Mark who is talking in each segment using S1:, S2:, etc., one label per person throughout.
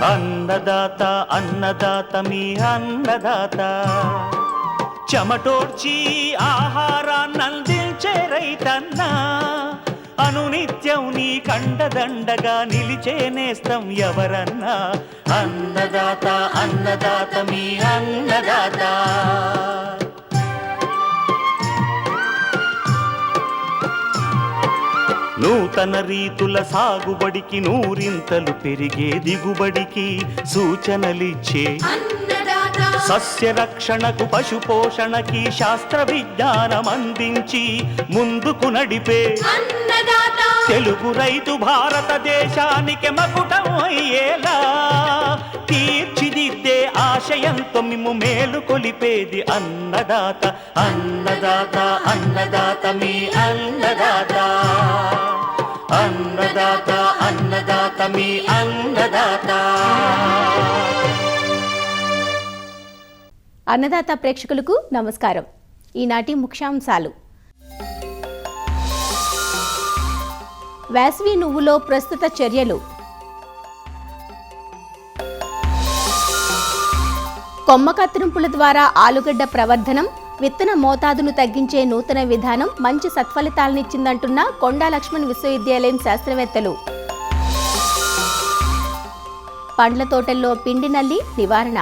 S1: అన్నదాత అన్నదాత మీ అన్నదాత, చెమటోడ్చి ఆహారాన్నందించే రైతన్న, అనునిత్యం నీ కండదండగా నిలిచే నేస్తం ఎవరన్నా. అన్నదాత అన్నదాత మీ అన్నదాత. నూతన రీతుల సాగుబడికి, నూరింతలు పెరిగే దిగుబడికి సూచనలిచ్చే సస్య రక్షణకు, పశు పోషణకి శాస్త్ర విజ్ఞానం అందించి ముందుకు నడిపే తెలుగు రైతు భారతదేశానికి మకుటం అయ్యేలా తీర్చిదిద్దే ఆశయంతో మిమ్ము మేలు కొలిపేది అన్నదాత. అన్నదాత అన్నదాత మీ అన్నదాత. అన్నదాత అన్నదాత మీ అన్నదాత.
S2: అన్నదాత ప్రేక్షకులకు నమస్కారం. ఈనాటి ముఖ్యాంశాలు. వేసవి నువ్వులో ప్రస్తుత చర్యలు, కొమ్మ కత్తిరింపుల ద్వారా ఆలుగడ్డ ప్రవర్ధనం, విత్తన మోతాదును తగ్గించే నూతన విధానం మంచి సత్ఫలితాలనిచ్చిందంటున్న కొండా లక్ష్మణ్ విశ్వవిద్యాలయం శాస్త్రవేత్తలు. పండ్ల తోటల్లో పిండి నల్లి నివారణ.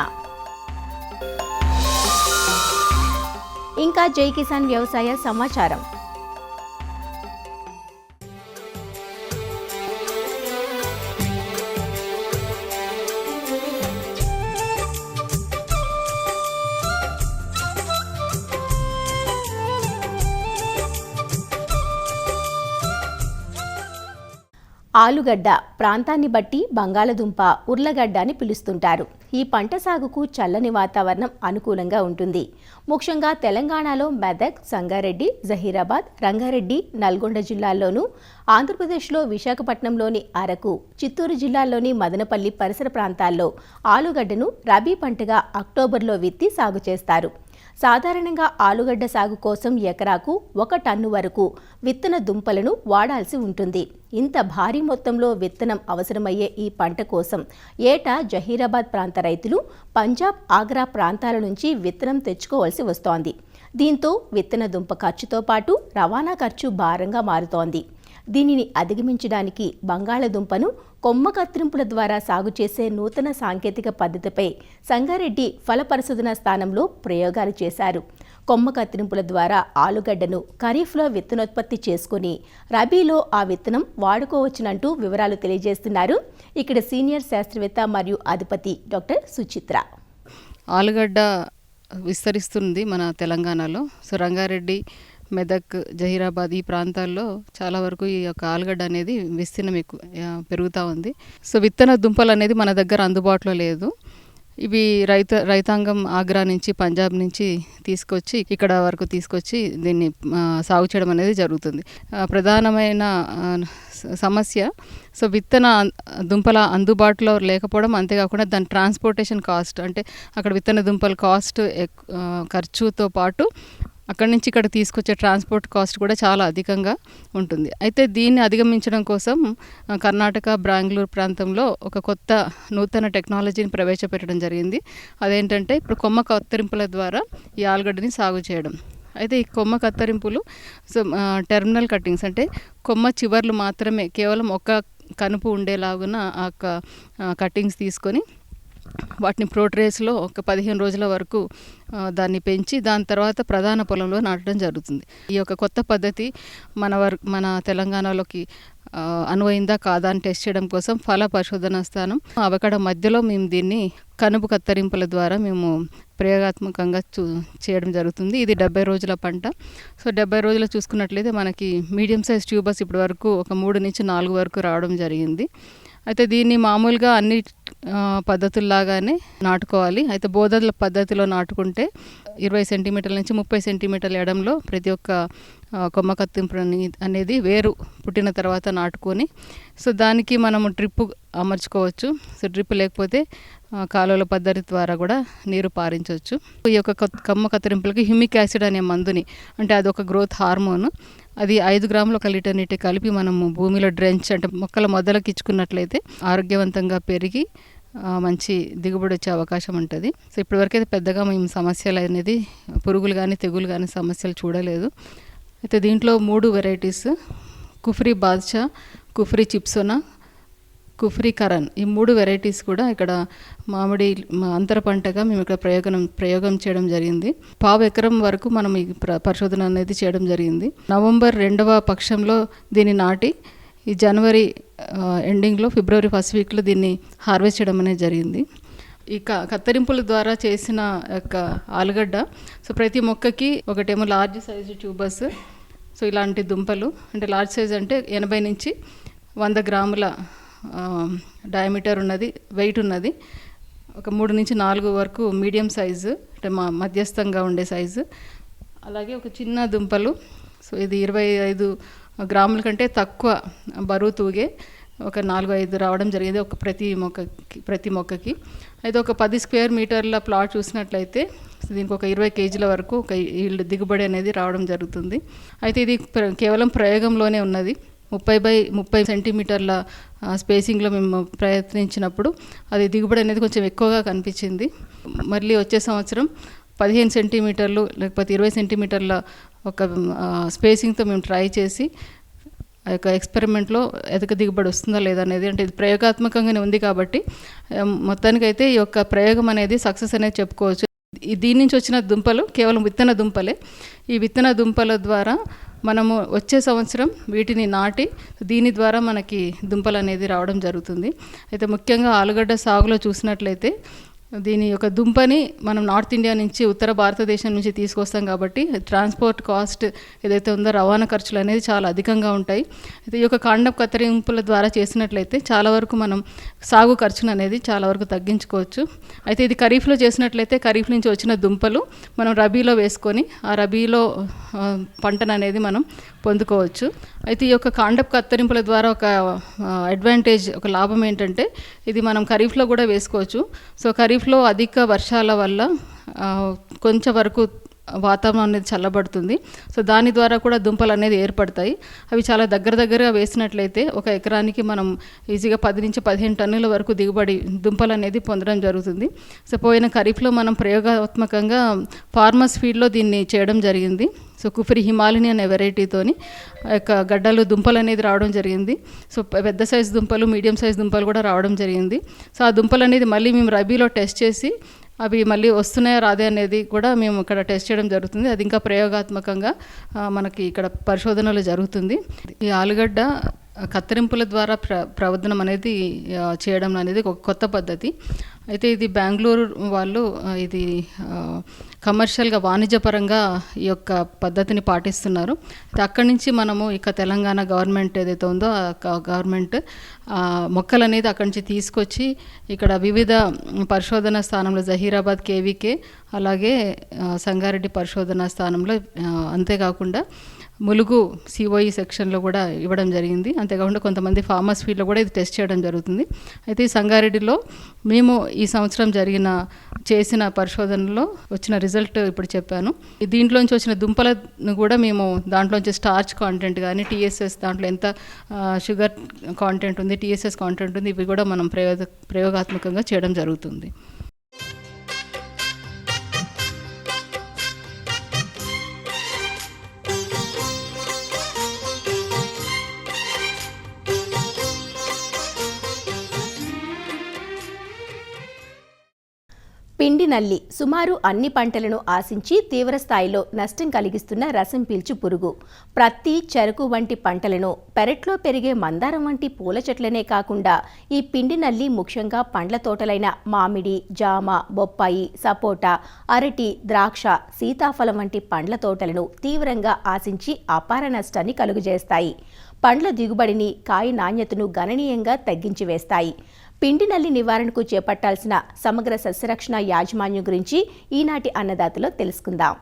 S2: ఇంకా జై కిసాన్ వ్యవసాయ సమాచారం. ఆలుగడ్డ ప్రాంతాన్ని బట్టి బంగాళదుంప, ఉర్లగడ్డ అని పిలుస్తుంటారు. ఈ పంట సాగుకు చల్లని వాతావరణం అనుకూలంగా ఉంటుంది. ముఖ్యంగా తెలంగాణలో మెదక్, సంగారెడ్డి, జహీరాబాద్, రంగారెడ్డి, నల్గొండ జిల్లాల్లోనూ, ఆంధ్రప్రదేశ్లో విశాఖపట్నంలోని అరకు, చిత్తూరు జిల్లాల్లోని మదనపల్లి పరిసర ప్రాంతాల్లో ఆలుగడ్డను రబీ పంటగా అక్టోబర్లో విత్తి సాగు చేస్తారు. సాధారణంగా ఆలుగడ్డ సాగు కోసం ఎకరాకు 1 టన్ను వరకు విత్తన దుంపలను వాడాల్సి ఉంటుంది. ఇంత భారీ మొత్తంలో విత్తనం అవసరమయ్యే ఈ పంట కోసం ఏటా జహీరాబాద్ ప్రాంత రైతులు పంజాబ్, ఆగ్రా ప్రాంతాల నుంచి విత్తనం తెచ్చుకోవాల్సి వస్తోంది. దీంతో విత్తన దుంప ఖర్చుతో పాటు రవాణా ఖర్చు భారంగా మారుతోంది. దీనిని అధిగమించడానికి బంగాళదుంపను కొమ్మ కత్తిరింపుల ద్వారా సాగు చేసే నూతన సాంకేతిక పద్ధతిపై సంగారెడ్డి ఫల పరిశోధన స్థానంలో ప్రయోగాలు చేశారు. కొమ్మ కత్తిరింపుల ద్వారా ఆలుగడ్డను ఖరీఫ్లో విత్తనోత్పత్తి చేసుకుని రబీలో ఆ విత్తనం వాడుకోవచ్చునంటూ వివరాలు తెలియజేస్తున్నారు ఇక్కడ సీనియర్ శాస్త్రవేత్త మరియు అధిపతి డాక్టర్ సుచిత్ర.
S3: ఆలుగడ్డ విస్తరిస్తుంది మన తెలంగాణలో. సో రంగారెడ్డి, మెదక్, జహీరాబాద్ ఈ ప్రాంతాల్లో చాలా వరకు ఈ యొక్క ఆలుగడ్డ అనేది విస్తీర్ణం ఎక్కువ పెరుగుతూ ఉంది. సో విత్తన దుంపలు అనేది మన దగ్గర అందుబాటులో లేదు. ఇవి రైతాంగం ఆగ్రా నుంచి, పంజాబ్ నుంచి తీసుకొచ్చి ఇక్కడ వరకు తీసుకొచ్చి దీన్ని సాగు చేయడం అనేది జరుగుతుంది. ప్రధానమైన సమస్య సో విత్తన దుంపల అందుబాటులో లేకపోవడం, అంతేకాకుండా దాని ట్రాన్స్పోర్టేషన్ కాస్ట్, అంటే అక్కడ విత్తన దుంపల కాస్ట్ ఖర్చుతో పాటు అక్కడి నుంచి ఇక్కడ తీసుకొచ్చే ట్రాన్స్పోర్ట్ కాస్ట్ కూడా చాలా అధికంగా ఉంటుంది. అయితే దీన్ని అధిగమించడం కోసం కర్ణాటక, బెంగళూరు ప్రాంతంలో ఒక కొత్త నూతన టెక్నాలజీని ప్రవేశపెట్టడం జరిగింది. అదేంటంటే ఇప్పుడు కొమ్మ కత్తిరింపుల ద్వారా ఈ ఆలుగడ్డని సాగు చేయడం. అయితే ఈ కొమ్మ కత్తిరింపులు సో టెర్మినల్ కట్టింగ్స్, అంటే కొమ్మ చివర్లు మాత్రమే కేవలం ఒక కనుపు ఉండేలాగున ఆ కట్టింగ్స్ తీసుకొని వాటిని ప్రోట్రేస్లో ఒక 15 రోజుల వరకు దాన్ని పెంచి దాని తర్వాత ప్రధాన పొలంలో నాటడం జరుగుతుంది. ఈ యొక్క కొత్త పద్ధతి మన తెలంగాణలోకి అనువైందా కాదా అని టెస్ట్ చేయడం కోసం ఫల పరిశోధన స్థానం అవకడ మధ్యలో మేము దీన్ని కనుపు కత్తిరింపుల ద్వారా మేము ప్రయోగాత్మకంగా చేయడం జరుగుతుంది. ఇది 70 రోజుల పంట. సో 70 రోజులు చూసుకున్నట్లయితే మనకి మీడియం సైజ్ ట్యూబర్స్ ఇప్పటి వరకు ఒక 3 నుంచి 4 వరకు రావడం జరిగింది. అయితే దీన్ని మామూలుగా అన్ని పద్ధతుల్లాగానే నాటుకోవాలి. అయితే బోధల పద్ధతిలో నాటుకుంటే 20 సెంటీమీటర్ల నుంచి 30 సెంటీమీటర్ల ఎడంలో ప్రతి ఒక్క కొమ్మ కత్తింపు అనేది వేరు పుట్టిన తర్వాత నాటుకొని, సో దానికి మనము డ్రిప్ అమర్చుకోవచ్చు. సో డ్రిప్ లేకపోతే కాలువల పద్ధతి ద్వారా కూడా నీరు పారించవచ్చు. ఈ యొక్క కొమ్మ కత్తిరింపులకి హ్యూమిక్ యాసిడ్ అనే మందుని, అంటే అదొక గ్రోత్ హార్మోన్, అది 5 గ్రాములు 1 లీటర్ నీటి కలిపి మనము భూమిలో డ్రెంచ్, అంటే మొక్కల మొదలకి ఇచ్చుకున్నట్లయితే ఆరోగ్యవంతంగా పెరిగి మంచి దిగుబడి వచ్చే అవకాశం ఉంటుంది. సో ఇప్పటివరకైతే పెద్దగా మేము సమస్యలు అనేది పురుగులు కానీ తెగులు కానీ సమస్యలు చూడలేదు. అయితే దీంట్లో 3 వెరైటీస్ కుఫ్రీ బాద్షా, కుఫ్రీ చిప్సోనా, కుఫ్రీ కరణ్, ఈ 3 వెరైటీస్ కూడా ఇక్కడ మామిడి అంతర పంటగా మేము ఇక్కడ ప్రయోగం చేయడం జరిగింది. పావు ఎకరం వరకు మనం ఈ పరిశోధన అనేది చేయడం జరిగింది. నవంబర్ 2వ పక్షంలో దీన్ని నాటి ఈ జనవరి ఎండింగ్లో ఫిబ్రవరి ఫస్ట్ వీక్లో దీన్ని హార్వెస్ట్ చేయడం అనేది జరిగింది. ఈ కత్తిరింపుల ద్వారా చేసిన యొక్క ఆలుగడ్డ, సో ప్రతి మొక్కకి ఒకటేమో లార్జ్ సైజు ట్యూబర్స్, సో ఇలాంటి దుంపలు, అంటే లార్జ్ సైజ్ అంటే 80 నుంచి 100 గ్రాముల డయామీటర్ ఉన్నది, వెయిట్ ఉన్నది. ఒక 3 నుంచి 4 వరకు మీడియం సైజు, అంటే మధ్యస్థంగా ఉండే సైజు. అలాగే ఒక చిన్న దుంపలు, సో ఇది 25 గ్రాముల కంటే తక్కువ బరువు తూగే ఒక 4-5 రావడం జరిగింది ఒక ప్రతి మొక్కకి. అయితే ఒక 10 స్క్వేర్ మీటర్ల ప్లాట్ చూసినట్లయితే దీనికి ఒక 20 కేజీల వరకు ఒక దిగుబడి అనేది రావడం జరుగుతుంది. అయితే ఇది కేవలం ప్రయోగంలోనే ఉన్నది. 30 సెంటీమీటర్ల స్పేసింగ్లో మేము ప్రయత్నించినప్పుడు అది దిగుబడి అనేది కొంచెం ఎక్కువగా కనిపించింది. మళ్ళీ వచ్చే సంవత్సరం 15 సెంటీమీటర్లు లేకపోతే 20 సెంటీమీటర్ల ఒక స్పేసింగ్తో మేము ట్రై చేసి ఆ యొక్క ఎక్స్పెరిమెంట్లో ఎదక దిగుబడి వస్తుందా లేదా అనేది, అంటే ఇది ప్రయోగాత్మకంగానే ఉంది కాబట్టి మొత్తానికైతే ఈ యొక్క ప్రయోగం అనేది సక్సెస్ అనేది చెప్పుకోవచ్చు. దీని నుంచి వచ్చిన దుంపలు కేవలం విత్తన దుంపలే. ఈ విత్తన దుంపల ద్వారా మనము వచ్చే సంవత్సరం వీటిని నాటి దీని ద్వారా మనకి దుంపలు అనేది రావడం జరుగుతుంది. అయితే ముఖ్యంగా ఆలుగడ్డ సాగులో చూసినట్లయితే దీని యొక్క దుంపని మనం నార్త్ ఇండియా నుంచి ఉత్తర భారతదేశం నుంచి తీసుకొస్తాం కాబట్టి ట్రాన్స్పోర్ట్ కాస్ట్ ఏదైతే ఉందో రవాణా ఖర్చులు అనేది చాలా అధికంగా ఉంటాయి. అయితే ఈ యొక్క కాండపు కత్తిరింపుల ద్వారా చేసినట్లయితే చాలా వరకు మనం సాగు ఖర్చును అనేది చాలా వరకు తగ్గించుకోవచ్చు. అయితే ఇది ఖరీఫ్లో చేసినట్లయితే ఖరీఫ్ నుంచి వచ్చిన దుంపలు మనం రబీలో వేసుకొని ఆ రబీలో పంటను అనేది మనం పొందుకోవచ్చు. అయితే ఈ యొక్క కాండపు కత్తిరింపుల ద్వారా ఒక అడ్వాంటేజ్, ఒక లాభం ఏంటంటే ఇది మనం ఖరీఫ్లో కూడా వేసుకోవచ్చు. సో ఖరీఫ్లో అధిక వర్షాల వల్ల కొంచెం వరకు వాతావరణం అనేది చల్లబడుతుంది. సో దాని ద్వారా కూడా దుంపలు అనేది ఏర్పడతాయి. అవి చాలా దగ్గరగా వేసినట్లయితే ఒక ఎకరానికి మనం ఈజీగా 10 నుంచి 15 టన్నుల వరకు దిగుబడి దుంపలు అనేది పొందడం జరుగుతుంది. సో పోయిన ఖరీఫ్లో మనం ప్రయోగాత్మకంగా ఫార్మర్స్ ఫీల్డ్లో దీన్ని చేయడం జరిగింది. సో కుఫ్రీ హిమాలిని అనే వెరైటీతోని యొక్క గడ్డలు దుంపలు అనేది రావడం జరిగింది. సో పెద్ద సైజు దుంపలు, మీడియం సైజు దుంపలు కూడా రావడం జరిగింది. సో ఆ దుంపలు అనేది మళ్ళీ మేము రబీలో టెస్ట్ చేసి అవి మళ్ళీ వస్తున్నాయా రాదే అనేది కూడా మేము ఇక్కడ టెస్ట్ చేయడం జరుగుతుంది. అది ఇంకా ప్రయోగాత్మకంగా మనకి ఇక్కడ పరిశోధనలు జరుగుతుంది. ఈ ఆలుగడ్డ కత్తిరింపుల ద్వారా ప్రవర్ధనం అనేది చేయడం అనేది ఒక కొత్త పద్ధతి. అయితే ఇది బెంగళూరు వాళ్ళు ఇది కమర్షియల్గా వాణిజ్యపరంగా ఈ యొక్క పద్ధతిని పాటిస్తున్నారు. అక్కడి నుంచి మనము ఇక తెలంగాణ గవర్నమెంట్ ఏదైతే ఉందో ఆ గవర్నమెంట్ మొక్కలు అనేది అక్కడి నుంచి తీసుకొచ్చి ఇక్కడ వివిధ పరిశోధనా స్థానంలో జహీరాబాద్ కేవీకే, అలాగే సంగారెడ్డి పరిశోధనా స్థానంలో, అంతేకాకుండా ములుగు సిఓఈ సెక్షన్లో కూడా ఇవ్వడం జరిగింది. అంతేకాకుండా కొంతమంది ఫార్మర్స్ ఫీల్డ్లో కూడా ఇది టెస్ట్ చేయడం జరుగుతుంది. అయితే ఈ సంగారెడ్డిలో మేము ఈ సంవత్సరం చేసిన పరిశోధనలో వచ్చిన రిజల్ట్ ఇప్పుడు చెప్పాను. దీంట్లోంచి వచ్చిన దుంపలను కూడా మేము దాంట్లోంచి స్టార్చ్ కాంటెంట్ కానీ టీఎస్ఎస్, దాంట్లో ఎంత షుగర్ కాంటెంట్ ఉంది, టీఎస్ఎస్ కాంటెంట్ ఉంది, ఇవి కూడా మనం ప్రయోగాత్మకంగా చేయడం జరుగుతుంది.
S2: పిండి నల్లి సుమారు అన్ని పంటలను ఆశించి తీవ్రస్థాయిలో నష్టం కలిగిస్తున్న రసం పీల్చు పురుగు. ప్రత్తి, చెరకు వంటి పంటలను, పెరట్లో పెరిగే మందారం వంటి పూల చెట్లనే కాకుండా ఈ పిండి నల్లి ముఖ్యంగా పండ్ల తోటలైన మామిడి, జామ, బొప్పాయి, సపోటా, అరటి, ద్రాక్ష, సీతాఫలం వంటి పండ్ల తోటలను తీవ్రంగా ఆశించి అపార నష్టాన్ని కలుగజేస్తాయి. పండ్ల దిగుబడిని, కాయ నాణ్యతను గణనీయంగా తగ్గించి వేస్తాయి. పిండి నల్లి నివారణకు చేపట్టాల్సిన సమగ్ర సస్యరక్షణ యాజమాన్యం గురించి ఈనాటి అన్నదాతలో తెలుసుకుందాం.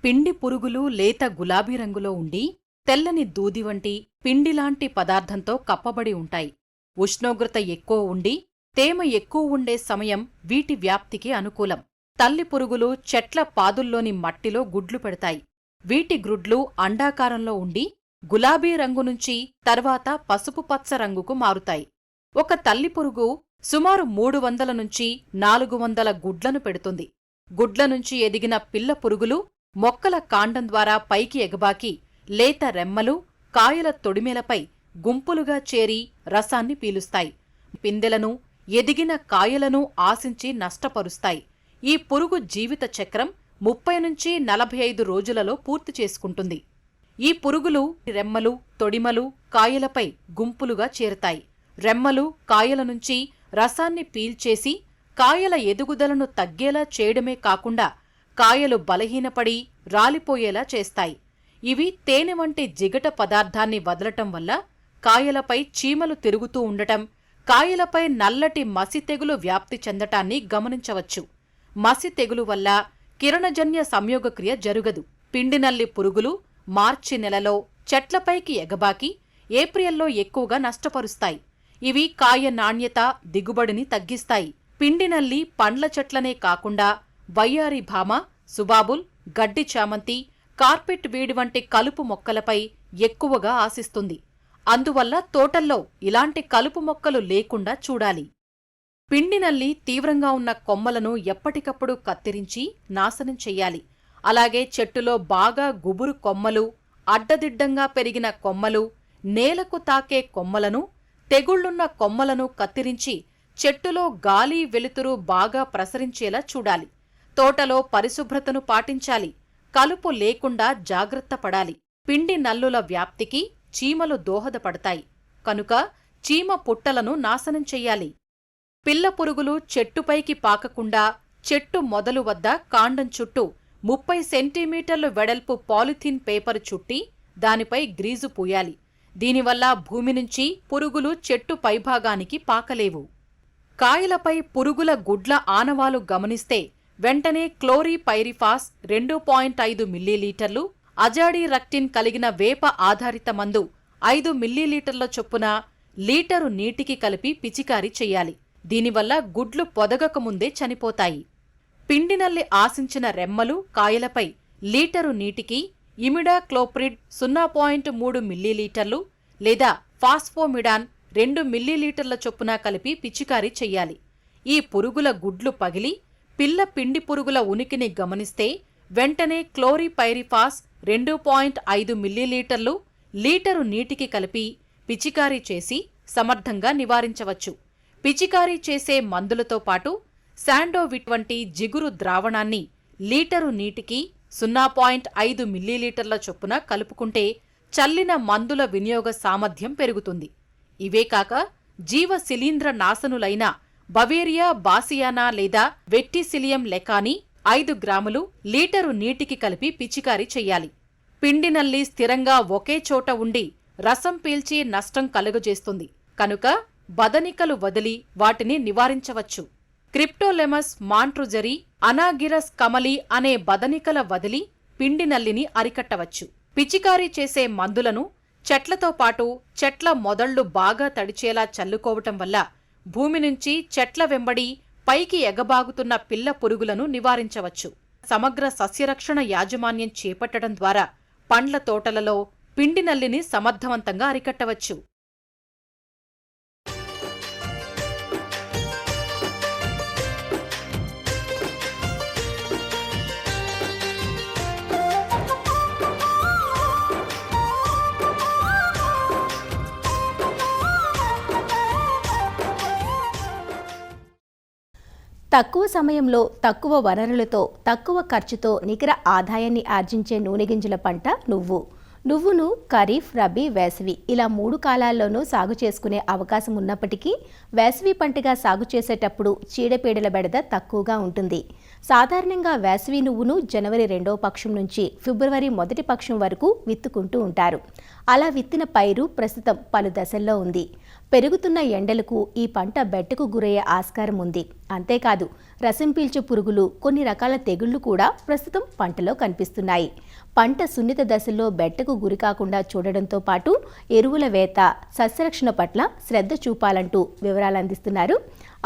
S4: పిండి పురుగులు లేత గులాబీ రంగులో ఉండి తెల్లని దూది వంటి పిండిలాంటి పదార్థంతో కప్పబడి ఉంటాయి. ఉష్ణోగ్రత ఎక్కువ ఉండి తేమ ఎక్కువ ఉండే సమయం వీటి వ్యాప్తికి అనుకూలం. తల్లి పురుగులు చెట్ల పాదుల్లోని మట్టిలో గుడ్లు పెడతాయి. వీటి గ్రుడ్లు అండాకారంలో ఉండి గులాబీ రంగు నుంచి తర్వాత పసుపు పచ్చ రంగుకు మారుతాయి. ఒక తల్లి పురుగు సుమారు 300 నుంచి 400 గుడ్లను పెడుతుంది. గుడ్ల నుంచి ఎదిగిన పిల్ల పురుగులు మొక్కల కాండం ద్వారా పైకి ఎగబాకి లేత రెమ్మలు, కాయల తొడిమెలపై గుంపులుగా చేరి రసాన్ని పీలుస్తాయి. పిందెలను, ఎదిగిన కాయలను ఆశించి నష్టపరుస్తాయి. ఈ పురుగు జీవిత చక్రం 30 నుంచి 45 రోజులలో పూర్తి చేసుకుంటుంది. ఈ పురుగులు రెమ్మలు, తొడిమలు, కాయలపై గుంపులుగా చేరుతాయి. రెమ్మలు, కాయల నుంచి రసాన్ని పీల్చేసి కాయల ఎదుగుదలను తగ్గేలా చేయడమే కాకుండా కాయలు బలహీనపడి రాలిపోయేలా చేస్తాయి. ఇవి తేనె వంటి జిగట పదార్థాన్ని వదలటం వల్ల కాయలపై చీమలు తిరుగుతూ ఉండటం, కాయలపై నల్లటి మసి తెగులు వ్యాప్తి చెందటాన్ని గమనించవచ్చు. మసి తెగులు వల్ల కిరణజన్య సంయోగక్రియ జరుగదు. పిండినల్లి పురుగులు మార్చి నెలలో చెట్లపైకి ఎగబాకి ఏప్రిల్లో ఎక్కువగా నష్టపరుస్తాయి. ఇవి కాయ నాణ్యత, దిగుబడిని తగ్గిస్తాయి. పిండినల్లి పండ్ల చెట్లనే కాకుండా వయ్యారి భామ, సుబాబుల్, గడ్డి చామంతి, కార్పెట్ వీడి వంటి కలుపు మొక్కలపై ఎక్కువగా ఆశిస్తుంది. అందువల్ల తోటల్లో ఇలాంటి కలుపు మొక్కలు లేకుండా చూడాలి. పిండినల్లి తీవ్రంగా ఉన్న కొమ్మలను ఎప్పటికప్పుడు కత్తిరించి నాశనం చెయ్యాలి. అలాగే చెట్టులో బాగా గుబురు కొమ్మలు, అడ్డదిడ్డంగా పెరిగిన కొమ్మలు, నేలకు తాకే కొమ్మలను, తెగుళ్లున్న కొమ్మలను కత్తిరించి చెట్టులో గాలి, వెలుతురు బాగా ప్రసరించేలా చూడాలి. తోటలో పరిశుభ్రతను పాటించాలి. కలుపు లేకుండా జాగ్రత్త పడాలి. పిండి నల్లుల వ్యాప్తికి చీమలు దోహదపడతాయి కనుక చీమ పుట్టలను నాశనం చెయ్యాలి. పిల్ల పురుగులు చెట్టుపైకి పాకకుండా చెట్టు మొదలు వద్ద కాండం చుట్టూ 30 సెంటీమీటర్లు వెడల్పు పాలిథీన్ పేపరు చుట్టి దానిపై గ్రీజు పూయాలి. దీనివల్ల భూమి నుంచి పురుగులు చెట్టు పైభాగానికి పాకలేవు. కాయలపై పురుగుల గుడ్ల ఆనవాలు గమనిస్తే వెంటనే క్లోరిపైరిఫాస్ 2.5 మిల్లీలీటర్లు, అజాడీరక్టిన్ కలిగిన వేప ఆధారిత మందు 5 మిల్లీలీటర్ల చొప్పున లీటరు నీటికి కలిపి పిచికారీ చెయ్యాలి. దీనివల్ల గుడ్లు పొదగకముందే చనిపోతాయి. పిండినల్లి ఆశించిన రెమ్మలు, కాయలపై లీటరు నీటికి ఇమిడాక్లోప్రిడ్ 0.3 మిల్లీలీటర్లు లేదా ఫాస్ఫోమిడాన్ 2 మిల్లీలీటర్ల చొప్పున కలిపి పిచికారీ చెయ్యాలి. ఈ పురుగుల గుడ్లు పగిలి పిల్ల పిండి పురుగుల ఉనికిని గమనిస్తే వెంటనే క్లోరిపైరిఫాస్ 2.5 మిల్లీలీటర్లు లీటరు నీటికి కలిపి పిచికారీ చేసి సమర్థంగా నివారించవచ్చు. పిచికారీ చేసే మందులతో పాటు శాండోవిట్ వంటి జిగురు ద్రావణాన్ని లీటరు నీటికి 0.5 మిల్లీలీటర్ల చొప్పున కలుపుకుంటే చల్లిన మందుల వినియోగ సామర్థ్యం పెరుగుతుంది. ఇవే కాక జీవ శిలీంద్ర నాశనులైన బవేరియా బాసియానా లేదా వెట్టిసిలియం లెకాని 5 గ్రాములు లీటరు నీటికి కలిపి పిచికారీ చెయ్యాలి. పిండినల్లి స్థిరంగా ఒకే చోట ఉండి రసం పీల్చి నష్టం కలుగజేస్తుంది కనుక బదనికలు వదిలి వాటిని నివారించవచ్చు. క్రిప్టోలెమస్ మాంట్రుజరీ, అనాగిరస్ కమలి అనే బదనికల వదిలి పిండినల్లిని అరికట్టవచ్చు. పిచికారీ చేసే మందులను చెట్లతో పాటు చెట్ల మొదళ్లు బాగా తడిచేలా చల్లుకోవటం వల్ల భూమి నుంచి చెట్ల వెంబడి పైకి ఎగబాగుతున్న పిల్ల పురుగులను నివారించవచ్చు. సమగ్ర సస్యరక్షణ యాజమాన్యం చేపట్టడం ద్వారా పండ్ల తోటలలో పిండినల్లిని సమర్థవంతంగా అరికట్టవచ్చు.
S2: తక్కువ సమయంలో తక్కువ వనరులతో తక్కువ ఖర్చుతో నికర ఆదాయాన్ని ఆర్జించే నూనె గింజల పంట నువ్వు. నువ్వును ఖరీఫ్, రబీ, వేసవి ఇలా 3 కాలాల్లోనూ సాగు చేసుకునే అవకాశం ఉన్నప్పటికీ వేసవి పంటగా సాగు చేసేటప్పుడు చీడపీడల బెడద తక్కువగా ఉంటుంది. సాధారణంగా వేసవి నువ్వును జనవరి 2వ పక్షం నుంచి ఫిబ్రవరి 1వ పక్షం వరకు విత్తుకుంటూ ఉంటారు. అలా విత్తిన పైరు ప్రస్తుతం పలు దశల్లో ఉంది. పెరుగుతున్న ఎండలకు ఈ పంట బెట్టకు గురయ్యే ఆస్కారం ఉంది. అంతేకాదు రసం పీల్చే పురుగులు, కొన్ని రకాల తెగుళ్లు కూడా ప్రస్తుతం పంటలో కనిపిస్తున్నాయి. పంట సున్నిత దశల్లో బెట్టకు గురికాకుండా చూడడంతో పాటు ఎరువుల వేత, సస్యరక్షణ పట్ల శ్రద్ధ చూపాలంటూ వివరాలు అందిస్తున్నారు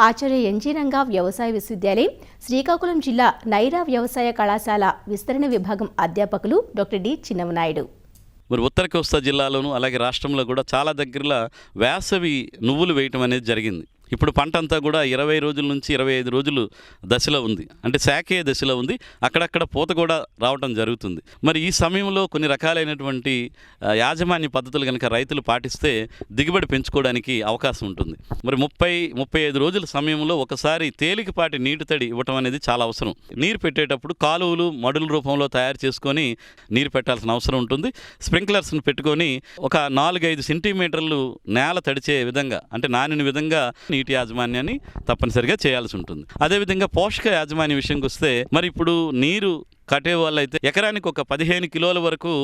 S2: ఆచార్య ఎన్జీ రంగా వ్యవసాయ విశ్వవిద్యాలయం, శ్రీకాకుళం జిల్లా నైరా వ్యవసాయ కళాశాల విస్తరణ విభాగం అధ్యాపకులు డాక్టర్ డి చిన్నమనాయుడు.
S5: మరి ఉత్తర కోస్తా జిల్లాలోను అలాగే రాష్ట్రంలో కూడా చాలా దగ్గరలో వేసవి నువ్వులు వేయటం అనేది జరిగింది. ఇప్పుడు పంట అంతా కూడా 20 రోజుల నుంచి 25 రోజులు దశలో ఉంది, అంటే శాఖే దశలో ఉంది. అక్కడక్కడ పూత కూడా రావడం జరుగుతుంది. మరి ఈ సమయంలో కొన్ని రకాలైనటువంటి యాజమాన్య పద్ధతులు కనుక రైతులు పాటిస్తే దిగుబడి పెంచుకోవడానికి అవకాశం ఉంటుంది. మరి 30-35 రోజుల సమయంలో ఒకసారి తేలికపాటి నీటి తడి ఇవ్వటం అనేది చాలా అవసరం. నీరు పెట్టేటప్పుడు కాలువలు మడుల రూపంలో తయారు చేసుకొని నీరు పెట్టాల్సిన అవసరం ఉంటుంది. స్ప్రింక్లర్స్ని పెట్టుకొని ఒక 4-5 సెంటీమీటర్లు నేల తడిచే విధంగా, అంటే నానిన విధంగా నీటి యాజమాన్యాన్ని తప్పనిసరిగా చేయాల్సి ఉంటుంది. అదేవిధంగా పోషక యాజమాన్య విషయంకి వస్తే మరి ఇప్పుడు నీరు కట్టే వాళ్ళైతే ఎకరానికి ఒక 15 కిలోల వరకు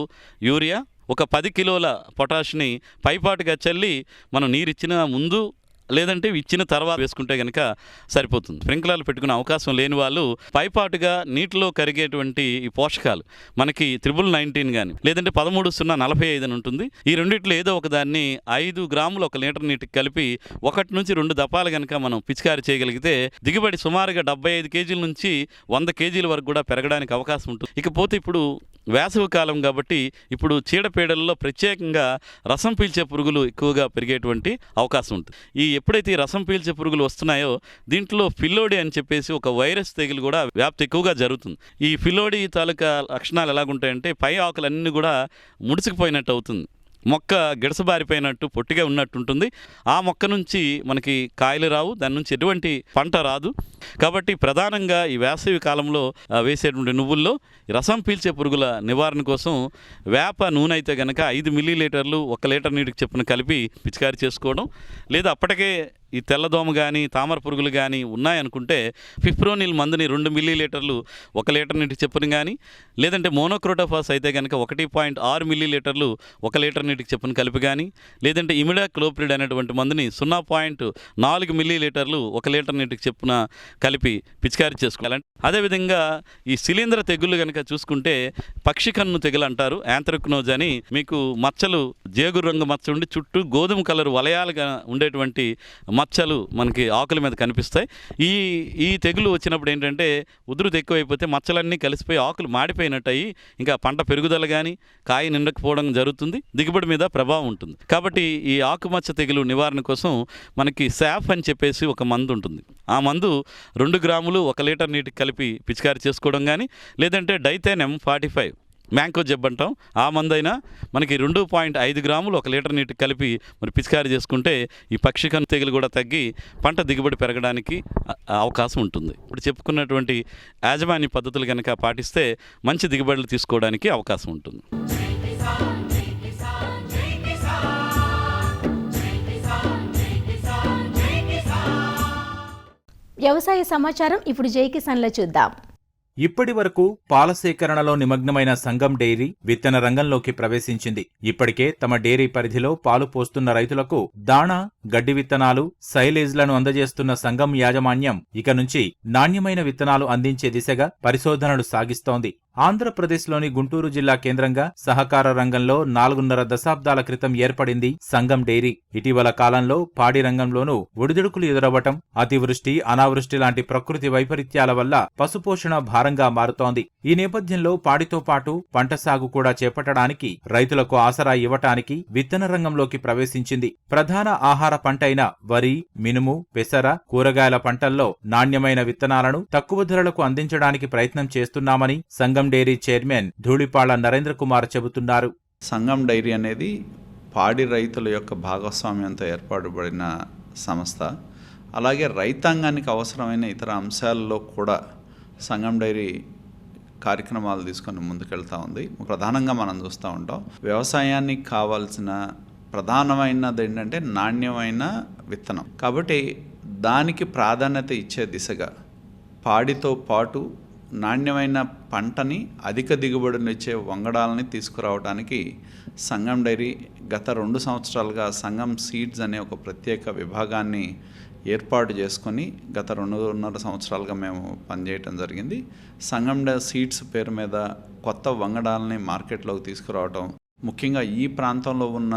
S5: యూరియా, ఒక 10 కిలోల పొటాష్ని పైపాటుగా చల్లి మనం నీరు ఇచ్చిన ముందు లేదంటే ఇచ్చిన తర్వాత వేసుకుంటే కనుక సరిపోతుంది. స్ప్రింక్లర్లు పెట్టుకునే అవకాశం లేని వాళ్ళు పైపాటుగా నీటిలో కరిగేటువంటి ఈ పోషకాలు మనకి 19 కానీ లేదంటే 13-0-45 అని ఉంటుంది. ఈ రెండిట్లో ఏదో ఒక దాన్ని 5 గ్రాములు 1 లీటర్ నీటికి కలిపి 1 నుంచి 2 దపాలు కనుక మనం పిచికారి చేయగలిగితే దిగుబడి సుమారుగా 75 కేజీల నుంచి 100 కేజీల వరకు కూడా పెరగడానికి అవకాశం ఉంటుంది. ఇకపోతే ఇప్పుడు వేసవి కాలం కాబట్టి ఇప్పుడు చీడపీడల్లో ప్రత్యేకంగా రసం పీల్చే పురుగులు ఎక్కువగా పెరిగేటువంటి అవకాశం ఉంటుంది. ఎప్పుడైతే ఈ రసం పీల్చే పురుగులు వస్తున్నాయో దీంట్లో ఫిల్లోడి అని చెప్పేసి ఒక వైరస్ తెగులు కూడా వ్యాప్తి ఎక్కువగా జరుగుతుంది. ఈ ఫిల్లోడి తాలూకా లక్షణాలు ఎలాగుంటాయంటే పై ఆకులన్నీ కూడా ముడిసిపోయినట్టు అవుతుంది, మొక్క గిడసబారిపోయినట్టు పొట్టిగా ఉన్నట్టు ఉంటుంది. ఆ మొక్క నుంచి మనకి కాయలు రావు, దాని నుంచి ఎటువంటి పంట రాదు. కాబట్టి ప్రధానంగా ఈ వేసవి కాలంలో వేసేటువంటి నువ్వుల్లో రసం పీల్చే పురుగుల నివారణ కోసం వేప నూనె అయితే కనుక 5 మిల్లీలీటర్లు 1 లీటర్ నీటికి చొప్పున కలిపి పిచికారి చేసుకోవడం, లేదా అప్పటికే ఈ తెల్లదోమ కానీ తామర పురుగులు కానీ ఉన్నాయనుకుంటే ఫిప్రోనిల్ మందుని 2 మిల్లీలీటర్లు 1 లీటర్ నీటికి చొప్పున కానీ, లేదంటే మోనోక్రోటోఫాస్ అయితే కనుక 1.6 మిల్లీలీటర్లు 1 లీటర్ నీటికి చొప్పున కలిపి కానీ, లేదంటే ఇమిడాక్లోప్రిడ్ అనేటువంటి మందుని 0.4 మిల్లీలీటర్లు 1 లీటర్ నీటికి చొప్పున కలిపి పిచికారి చేసుకోవాలి. అదేవిధంగా ఈ శిలీంధ్ర తెగుళ్ళు కనుక చూసుకుంటే పక్షి కన్ను తెగులు అంటారు, యాంథ్రక్నోజ్ అని. మీకు మచ్చలు జేగురు రంగు మచ్చ ఉండి చుట్టూ గోధుమ కలర్ వలయాలుగా ఉండేటువంటి మచ్చలు మనకి ఆకుల మీద కనిపిస్తాయి. ఈ తెగులు వచ్చినప్పుడు ఏంటంటే ఉధృతి ఎక్కువైపోతే మచ్చలన్నీ కలిసిపోయి ఆకులు మాడిపోయినట్టు అయ్యి ఇంకా పంట పెరుగుదల కానీ కాయ నిండకపోవడం జరుగుతుంది, దిగుబడి మీద ప్రభావం ఉంటుంది. కాబట్టి ఈ ఆకుమచ్చ తెగులు నివారణ కోసం మనకి శాఫ్ అని చెప్పేసి ఒక మందు ఉంటుంది. ఆ మందు 2 గ్రాములు 1 లీటర్ నీటికి కలిపి పిచికారి చేసుకోవడం కానీ, లేదంటే డైథెనమ్ 45 మ్యాంకో జబ్ అంటాం, ఆ మందైనా మనకి 2.5 గ్రాములు 1 లీటర్ నీటికి కలిపి మరి పిచికారి చేసుకుంటే ఈ పక్షి కన్ను తెగులు కూడా తగ్గి పంట దిగుబడి పెరగడానికి అవకాశం ఉంటుంది. ఇప్పుడు చెప్పుకున్నటువంటి యాజమాన్య పద్ధతులు కనుక పాటిస్తే మంచి దిగుబడులు తీసుకోవడానికి అవకాశం ఉంటుంది.
S2: వ్యవసాయ సమాచారం ఇప్పుడు జై కిసాన్లో చూద్దాం.
S6: ఇప్పటి వరకు పాల సేకరణలో నిమగ్నమైన సంగం డెయిరీ విత్తన రంగంలోకి ప్రవేశించింది. ఇప్పటికే తమ డెయిరీ పరిధిలో పాలు పోస్తున్న రైతులకు దాణా, గడ్డి విత్తనాలు, సైలేజ్లను అందజేస్తున్న సంగం యాజమాన్యం ఇక నుంచి నాణ్యమైన విత్తనాలు అందించే దిశగా పరిశోధనలు సాగిస్తోంది. ఆంధ్రప్రదేశ్లోని గుంటూరు జిల్లా కేంద్రంగా సహకార రంగంలో 4.5 దశాబ్దాల క్రితం ఏర్పడింది సంగం డెయిరీ. ఇటీవల కాలంలో పాడి రంగంలోనూ ఒడిదుడుకులు ఎదురవ్వటం, అతివృష్టి, అనావృష్టి లాంటి ప్రకృతి వైపరీత్యాల వల్ల పశుపోషణ భారంగా మారుతోంది. ఈ నేపథ్యంలో పాడితో పాటు పంట సాగు కూడా చేపట్టడానికి, రైతులకు ఆసరా ఇవ్వటానికి విత్తన రంగంలోకి ప్రవేశించింది. ప్రధాన ఆహార పంటైన వరి, మినుము, పెసర, కూరగాయల పంటల్లో నాణ్యమైన విత్తనాలను తక్కువ ధరలకు అందించడానికి ప్రయత్నం చేస్తున్నామని సంగం డైరీ చైర్మన్ ధూళిపాళ్ల నరేంద్ర కుమార్ చెబుతున్నారు.
S7: సంగం డైరీ అనేది పాడి రైతుల యొక్క భాగస్వామ్యంతో ఏర్పాటుపడిన సంస్థ. అలాగే రైతాంగానికి అవసరమైన ఇతర అంశాల్లో కూడా సంగం డైరీ కార్యక్రమాలు తీసుకొని ముందుకెళ్తూ ఉంది. ప్రధానంగా మనం చూస్తూ ఉంటాం, వ్యవసాయానికి కావాల్సిన ప్రధానమైనది ఏంటంటే నాణ్యమైన విత్తనం. కాబట్టి దానికి ప్రాధాన్యత ఇచ్చే దిశగా పాడితో పాటు నాణ్యమైన పంటని, అధిక దిగుబడినిచ్చే వంగడాలని తీసుకురావడానికి సంగం డైరీ గత 2 సంవత్సరాలుగా సంగం సీడ్స్ అనే ఒక ప్రత్యేక విభాగాన్ని ఏర్పాటు చేసుకొని గత 2.5 సంవత్సరాలుగా మేము పనిచేయటం జరిగింది. సంగం సీడ్స్ పేరు మీద కొత్త వంగడాలని మార్కెట్లోకి తీసుకురావటం, ముఖ్యంగా ఈ ప్రాంతంలో ఉన్న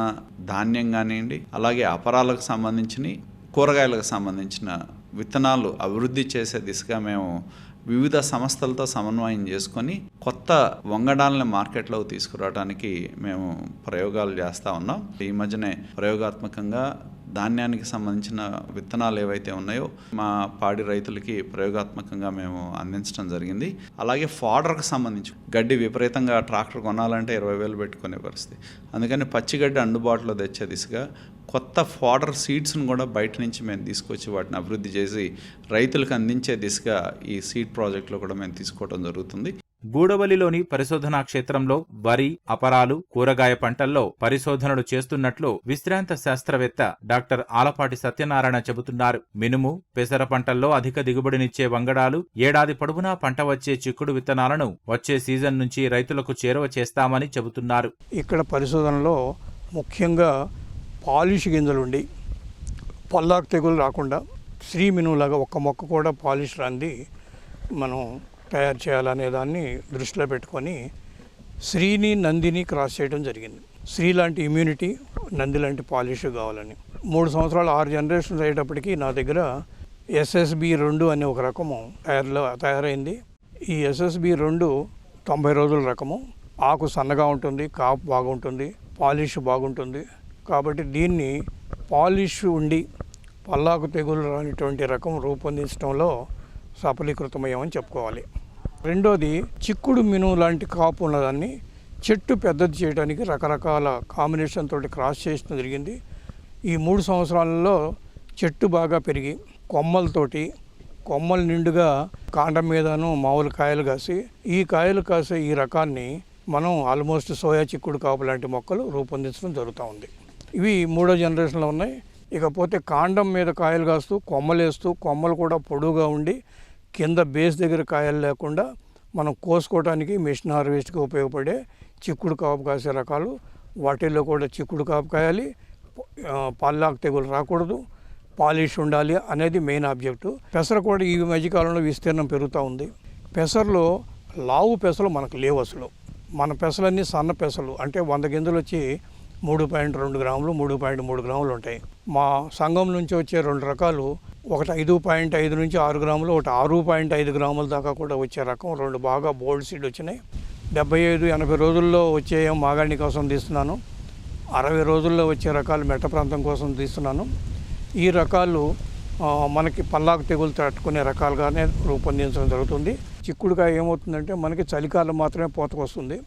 S7: ధాన్యం కానివ్వండి, అలాగే అపరాలకు సంబంధించిన, కూరగాయలకు సంబంధించిన విత్తనాలు అభివృద్ధి చేసే దిశగా మేము వివిధ సంస్థలతో సమన్వయం చేసుకొని కొత్త వంగడాలని మార్కెట్లోకి తీసుకురావడానికి మేము ప్రయోగాలు చేస్తూ ఉన్నాం. ఈ మధ్యనే ప్రయోగాత్మకంగా ధాన్యానికి సంబంధించిన విత్తనాలు ఏవైతే ఉన్నాయో మా పాడి రైతులకి ప్రయోగాత్మకంగా మేము అందించడం జరిగింది. అలాగే ఫాడర్కి సంబంధించి గడ్డి విపరీతంగా ట్రాక్టర్ కొనాలంటే 20,000 పెట్టుకునే పరిస్థితి. అందుకని పచ్చిగడ్డి అందుబాటులో తెచ్చే దిశగా కొత్త ఫాడర్ సీడ్స్ను కూడా బయట నుంచి మేము తీసుకొచ్చి వాటిని అభివృద్ధి చేసి రైతులకు అందించే దిశగా ఈ సీడ్ ప్రాజెక్టులో కూడా మేము తీసుకోవడం జరుగుతుంది.
S6: గూడవలిలోని పరిశోధనా క్షేత్రంలో వరి, అపరాలు, కూరగాయ పంటల్లో పరిశోధనలు చేస్తున్నట్లు విశ్రాంత శాస్త్రవేత్త డాక్టర్ ఆలపాటి సత్యనారాయణ చెబుతున్నారు. మినుము, పెసర పంటల్లో అధిక దిగుబడినిచ్చే వంగడాలు, ఏడాది పొడవునా పంట వచ్చే చిక్కుడు విత్తనాలను వచ్చే సీజన్ నుంచి రైతులకు చేరువ చేస్తామని చెబుతున్నారు.
S8: ఇక్కడ పరిశోధనలో ముఖ్యంగా పాలిష్ గింజలుండి పల్లాకు తెగులు రాకుండా శ్రీ మినువులాగా ఒక్క మొక్క కూడా పాలిష్ రాంది మనం తయారు చేయాలనే దాన్ని దృష్టిలో పెట్టుకొని శ్రీని నందిని క్రాస్ చేయడం జరిగింది. శ్రీ లాంటి ఇమ్యూనిటీ, నంది లాంటి పాలిష్ కావాలని 3 సంవత్సరాలు 6 జనరేషన్స్ అయ్యేటప్పటికి నా దగ్గర SSB2 అనే ఒక రకము తయారైంది. ఈ SSB2 90 రోజుల రకము. ఆకు సన్నగా ఉంటుంది, కాపు బాగుంటుంది, పాలిష్ బాగుంటుంది. కాబట్టి దీన్ని పాలిష్ ఉండి పల్లాకు తెగులు రానిటువంటి రకం రూపొందించడంలో సఫలీకృతమయ్యామని చెప్పుకోవాలి. రెండోది చిక్కుడు మినుము లాంటి కాపు ఉన్నదాన్ని చెట్టు పెద్దది చేయడానికి రకరకాల కాంబినేషన్ తోటి క్రాస్ చేయడం జరిగింది. ఈ 3 సంవత్సరాలలో చెట్టు బాగా పెరిగి కొమ్మలు నిండుగా కాండం మీదను మామూలు కాయలు కాసి ఈ రకాన్ని మనం ఆల్మోస్ట్ సోయా చిక్కుడు కాపు లాంటి మొక్కలు రూపొందించడం జరుగుతూ ఉంది. ఇవి 3వ జనరేషన్లో ఉన్నాయి. ఇకపోతే కాండం మీద కాయలు కాస్తూ కొమ్మలు కూడా పొడువుగా ఉండి కింద బేస్ దగ్గర కాయలు లేకుండా మనం కోసుకోవడానికి మెషిన్ హార్వెస్ట్కి ఉపయోగపడే చిక్కుడు కాపు కాసే రకాలు. వాటిల్లో కూడా చిక్కుడు కాపు కాయాలి, పల్లాకు తెగులు రాకూడదు, పాలిష్ ఉండాలి అనేది మెయిన్ ఆబ్జెక్టు. పెసర కూడా ఈ మధ్యకాలంలో విస్తీర్ణం పెరుగుతూ ఉంది. పెసరలో లావు పెసలు మనకు లేవు అసలు. మన పెసలన్నీ సన్న పెసలు, అంటే 100 గింజలు వచ్చి 3.2 గ్రాములు 3.3 గ్రాములు ఉంటాయి. మా సంఘం నుంచి వచ్చే 2 రకాలు, ఒకటి 5.5 నుంచి 6 గ్రాములు, ఒకటి 6.5 గ్రాముల దాకా కూడా వచ్చే రకం 2 బాగా బోల్డ్ సీడ్ వచ్చినాయి. 75-80 రోజుల్లో వచ్చే మాగాణి కోసం తీస్తున్నాను. 60 రోజుల్లో వచ్చే రకాలు మెట్ట ప్రాంతం కోసం తీస్తున్నాను. ఈ రకాలు మనకి పల్లాకు తెగులు తట్టుకునే రకాలుగానే రూపొందించడం జరుగుతుంది. చిక్కుడుకాయ ఏమవుతుందంటే మనకి చలికాలం మాత్రమే పోతకు వస్తుంది.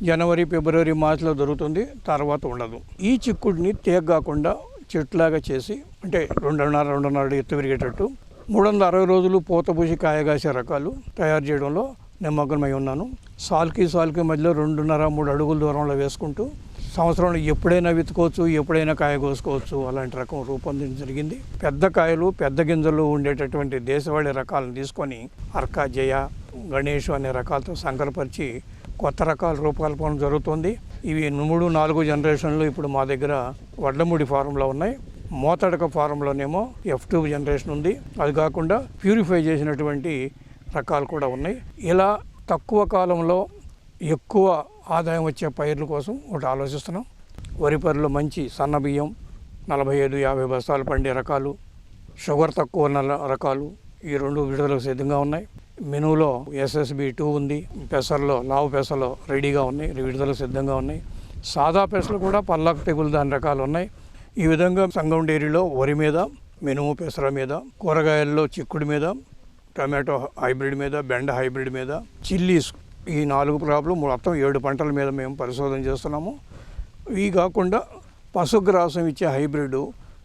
S8: జనవరి, ఫిబ్రవరి, మార్చిలో దొరుకుతుంది, తర్వాత ఉండదు. ఈ చిక్కుడిని తీగ కాకుండా చెట్లాగా చేసి, అంటే 2.5 ఎత్తు పెరిగేటట్టు 360 రోజులు పూత పూసి కాయగాసే రకాలు తయారు చేయడంలో నిమగ్నమై ఉన్నాను. సాల్కి మధ్యలో 2.5-3 అడుగుల దూరంలో వేసుకుంటూ సంవత్సరంలో ఎప్పుడైనా విత్తుకోవచ్చు, ఎప్పుడైనా కాయ కోసుకోవచ్చు, అలాంటి రకం రూపొందించడం జరిగింది. పెద్ద కాయలు, పెద్ద గింజలు ఉండేటటువంటి దేశవాళీ రకాలను తీసుకొని అర్కా, జయ, గణేష్ అనే రకాలతో సంకరపరిచి కొత్త రకాల రూపకల్పన జరుగుతుంది. ఇవి 3-4 జనరేషన్లు ఇప్పుడు మా దగ్గర వడ్లమూడి ఫారంలో ఉన్నాయి. మోతడక ఫారంలోనేమో F2 జనరేషన్ ఉంది. అది కాకుండా ప్యూరిఫై చేసినటువంటి రకాలు కూడా ఉన్నాయి. ఇలా తక్కువ కాలంలో ఎక్కువ ఆదాయం వచ్చే పైర్ల కోసం ఒకటి ఆలోచిస్తున్నాం. వరి పైర్లు మంచి సన్న బియ్యం 45-50 బస్తాలు పండే రకాలు, షుగర్ తక్కువ ఉన్న రకాలు ఈ 2 విడుదలకు సిద్ధంగా ఉన్నాయి. మెనూలో SSB2 ఉంది. పెసర్లో లావు పెసలు రెడీగా ఉన్నాయి, విడుదలకు సిద్ధంగా ఉన్నాయి. సాదా పెసలు కూడా పల్లాకు తెగులు దాని రకాలు ఉన్నాయి. ఈ విధంగా సంగం డైరీలో వరి మీద, మినుము, పెసర మీద, కూరగాయల్లో చిక్కుడు మీద, టమాటో హైబ్రిడ్ మీద, బెండ హైబ్రిడ్ మీద, చిల్లీస్, ఈ 4 క్రాప్లు మొత్తం 7 పంటల మీద మేము పరిశోధన చేస్తున్నాము. ఇవి కాకుండా పశుగ్రాసం ఇచ్చే హైబ్రిడ్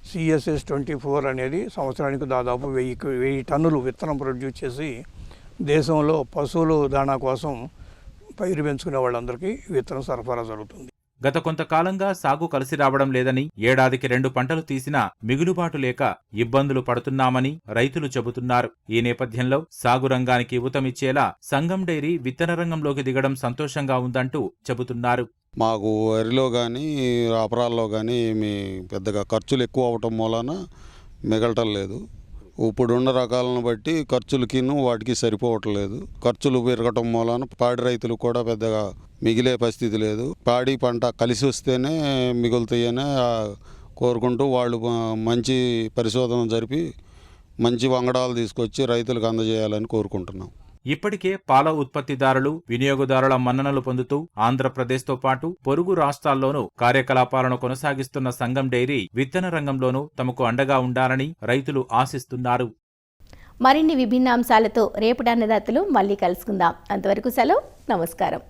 S8: CSS24 అనేది సంవత్సరానికి దాదాపు 1000 టన్నులు విత్తనం ప్రొడ్యూస్ చేసి దేశంలో పశువులు దాణా కోసం పైరు పెంచుకునే వాళ్ళందరికీ విత్తనం సరఫరా జరుగుతుంది.
S6: గత కొంతకాలంగా సాగు కలిసి రావడం లేదని, ఏడాదికి 2 పంటలు తీసినా మిగులుబాటు లేక ఇబ్బందులు పడుతున్నామని రైతులు చెబుతున్నారు. ఈ నేపథ్యంలో సాగు రంగానికి ఊతమిచ్చేలా సంగం డైరీ విత్తన రంగంలోకి దిగడం సంతోషంగా ఉందంటూ చెబుతున్నారు.
S9: మాకు వరిలో కానీ అపరాల్లో కానీ పెద్దగా ఖర్చులు ఎక్కువ అవటం మూలాన మిగలటం లేదు. ఇప్పుడున్న రకాలను బట్టి ఖర్చులకిను వాటికి సరిపోవట్లేదు. ఖర్చులు పెరగటం మూలాన పాడి రైతులు కూడా పెద్దగా మిగిలే పరిస్థితి లేదు. పాడి పంట కలిసి వస్తేనే మిగులుతాయనే కోరుకుంటూ వాళ్ళు మంచి పరిశోధన జరిపి మంచి వంగడాలు తీసుకొచ్చి రైతులకు అందజేయాలని కోరుకుంటున్నాం.
S6: ఇప్పటికే పాల ఉత్పత్తిదారులు, వినియోగదారుల మన్ననలు పొందుతూ ఆంధ్రప్రదేశ్తో పాటు పొరుగు రాష్ట్రాల్లోనూ కార్యకలాపాలను కొనసాగిస్తున్న సంగం డైరీ విత్తన రంగంలోనూ తమకు అండగా ఉండాలని రైతులు ఆశిస్తున్నారు.
S2: మరిన్ని విభిన్న అంశాలతో రేపటి అన్నదాతలు మళ్ళీ కలుసుకుందాం. అంతవరకు సెలవు, నమస్కారం.